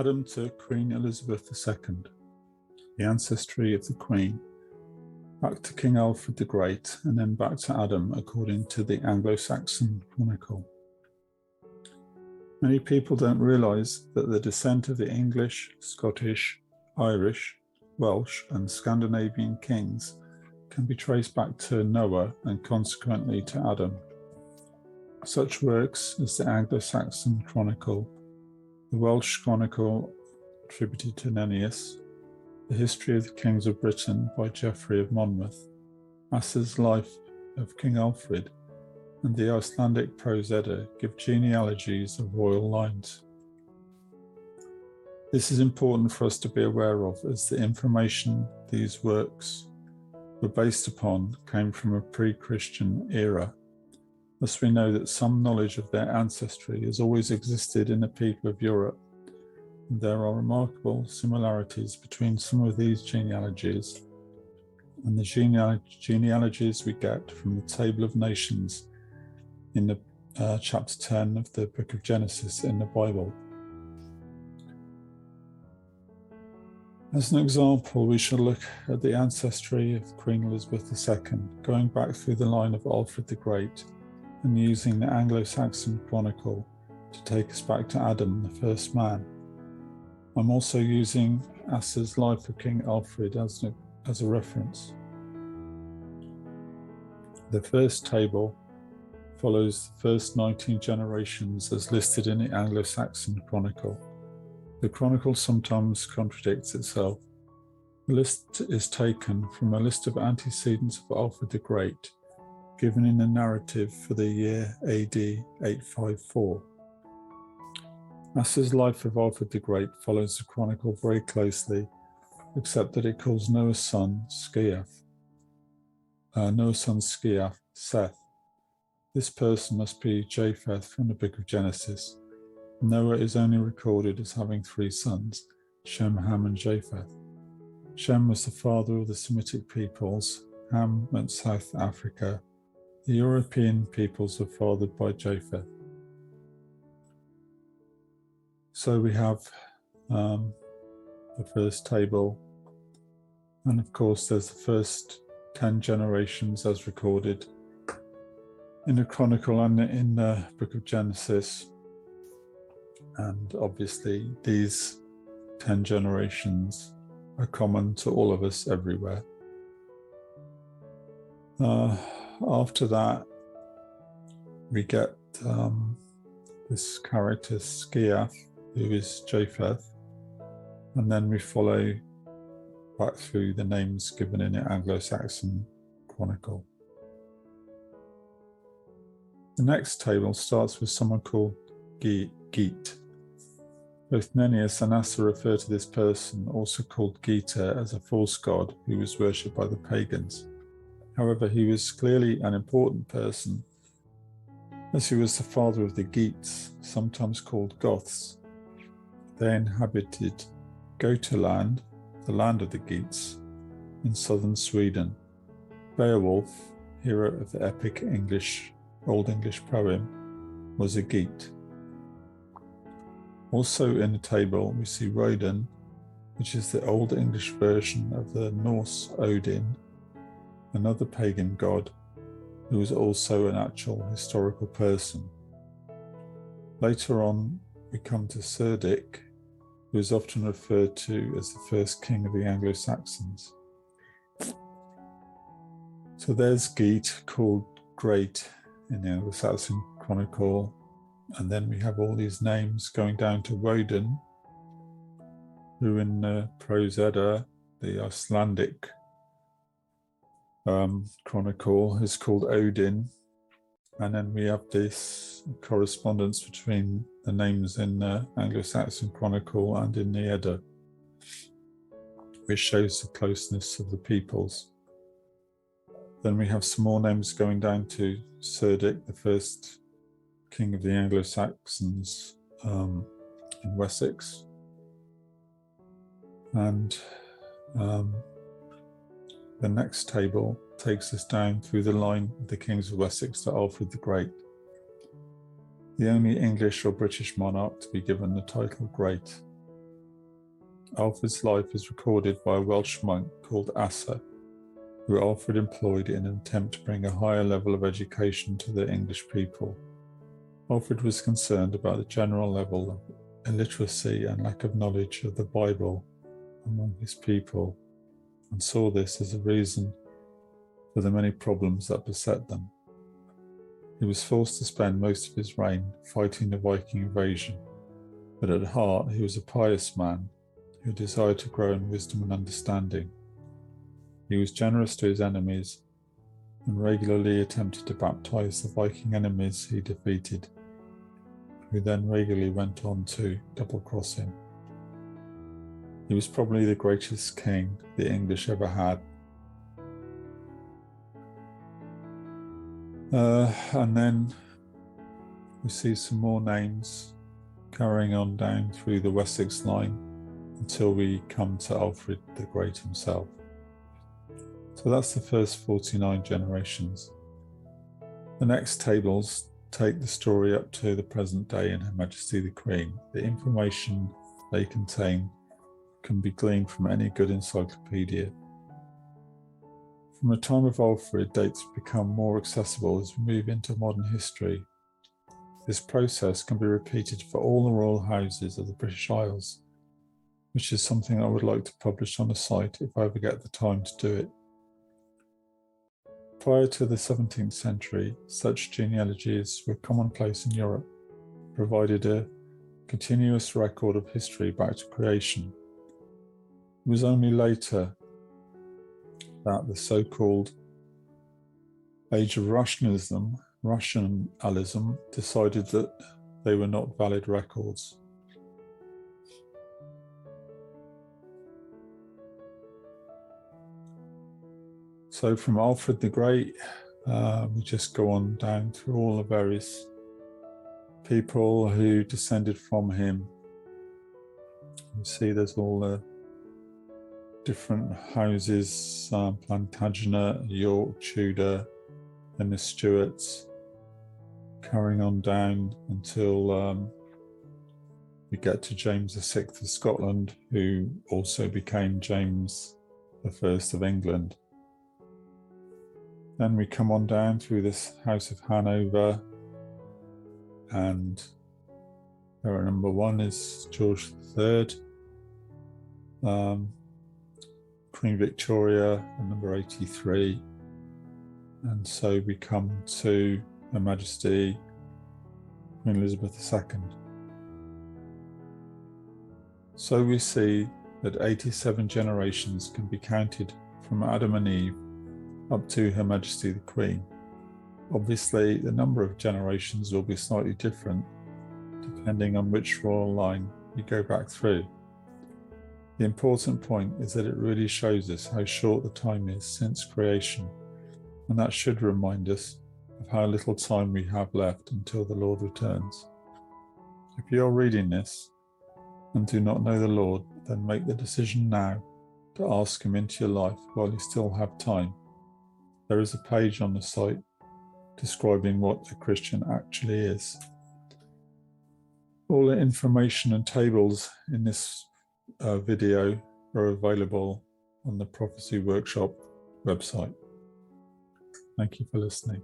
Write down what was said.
Adam to Queen Elizabeth II, the ancestry of the Queen, back to King Alfred the Great, and then back to Adam according to the Anglo-Saxon Chronicle. Many people don't realise that the descent of the English, Scottish, Irish, Welsh and Scandinavian kings can be traced back to Noah and consequently to Adam. Such works as the Anglo-Saxon Chronicle, the Welsh Chronicle attributed to Nennius, the History of the Kings of Britain by Geoffrey of Monmouth, Asser's Life of King Alfred, and the Icelandic Prose Edda give genealogies of royal lines. This is important for us to be aware of, as the information these works were based upon came from a pre-Christian era. Thus we know that some knowledge of their ancestry has always existed in the people of Europe, and there are remarkable similarities between some of these genealogies and the genealogies we get from the Table of Nations in the chapter 10 of the book of Genesis in the Bible. As an example, we shall look at the ancestry of Queen Elizabeth II, going back through the line of Alfred the Great and using the Anglo-Saxon Chronicle to take us back to Adam, the first man. I'm also using Asser's Life of King Alfred as a reference. The first table follows the first 19 generations as listed in the Anglo-Saxon Chronicle. The Chronicle sometimes contradicts itself. The list is taken from a list of antecedents of Alfred the Great, given in the narrative for the year AD 854. Asser's Life of Alfred the Great follows the Chronicle very closely, except that it calls Noah's son Seth. This person must be Japheth from the book of Genesis. Noah is only recorded as having 3 sons, Shem, Ham and Japheth. Shem was the father of the Semitic peoples. Ham went South Africa. The European peoples were fathered by Japheth. So we have the first table, and of course there's the first 10 generations as recorded in the Chronicle and in the book of Genesis. And obviously these 10 generations are common to all of us everywhere. After that, we get this character Skiath, who is Japheth, and then we follow back through the names given in the Anglo-Saxon Chronicle. The next table starts with someone called Geet. Both Nennius and Asser refer to this person, also called Gita, as a false god who was worshipped by the pagans. However, he was clearly an important person, as he was the father of the Geats, sometimes called Goths. They inhabited Gotaland, the land of the Geats, in southern Sweden. Beowulf, hero of the epic Old English poem, was a Geat. Also in the table we see Rodan, which is the Old English version of the Norse Odin, another pagan god who was also an actual historical person. Later on we come to Cerdic, who is often referred to as the first king of the Anglo-Saxons. So there's Geet, called Great in the Anglo-Saxon Chronicle, and then we have all these names going down to Woden, who in the Prose Edda, the Icelandic Chronicle, is called Odin. And then we have this correspondence between the names in the Anglo-Saxon Chronicle and in the Edda, which shows the closeness of the peoples. Then we have some more names going down to Cerdic, the first king of the Anglo-Saxons in Wessex. And the next table takes us down through the line of the kings of Wessex to Alfred the Great, the only English or British monarch to be given the title Great. Alfred's life is recorded by a Welsh monk called Asa, who Alfred employed in an attempt to bring a higher level of education to the English people. Alfred was concerned about the general level of illiteracy and lack of knowledge of the Bible among his people, and saw this as a reason for the many problems that beset them. He was forced to spend most of his reign fighting the Viking invasion, but at heart he was a pious man who desired to grow in wisdom and understanding. He was generous to his enemies and regularly attempted to baptize the Viking enemies he defeated, who then regularly went on to double-cross him. He was probably the greatest king the English ever had. And then we see some more names carrying on down through the Wessex line until we come to Alfred the Great himself. So that's the first 49 generations. The next tables take the story up to the present day and Her Majesty the Queen. The information they contain can be gleaned from any good encyclopedia. From the time of Alfred, dates become more accessible as we move into modern history. This process can be repeated for all the royal houses of the British Isles, which is something I would like to publish on the site if I ever get the time to do it. Prior to the 17th century, such genealogies were commonplace in Europe, provided a continuous record of history back to creation. It was only later that the so-called age of rationalism decided that they were not valid records. So from Alfred the Great, we just go on down through all the various people who descended from him. You see there's all the different houses, Plantagenet, York, Tudor, and the Stuarts, carrying on down until we get to James VI of Scotland, who also became James I of England. Then we come on down through this House of Hanover, and our number one is George III, Queen Victoria at number 83, and so we come to Her Majesty Queen Elizabeth II. So we see that 87 generations can be counted from Adam and Eve up to Her Majesty the Queen. Obviously, the number of generations will be slightly different depending on which royal line you go back through. The important point is that it really shows us how short the time is since creation, and that should remind us of how little time we have left until the Lord returns. If you're reading this and do not know the Lord, then make the decision now to ask Him into your life while you still have time. There is a page on the site describing what a Christian actually is. All the information and tables in this video are available on the Prophecy Workshop website. Thank you for listening.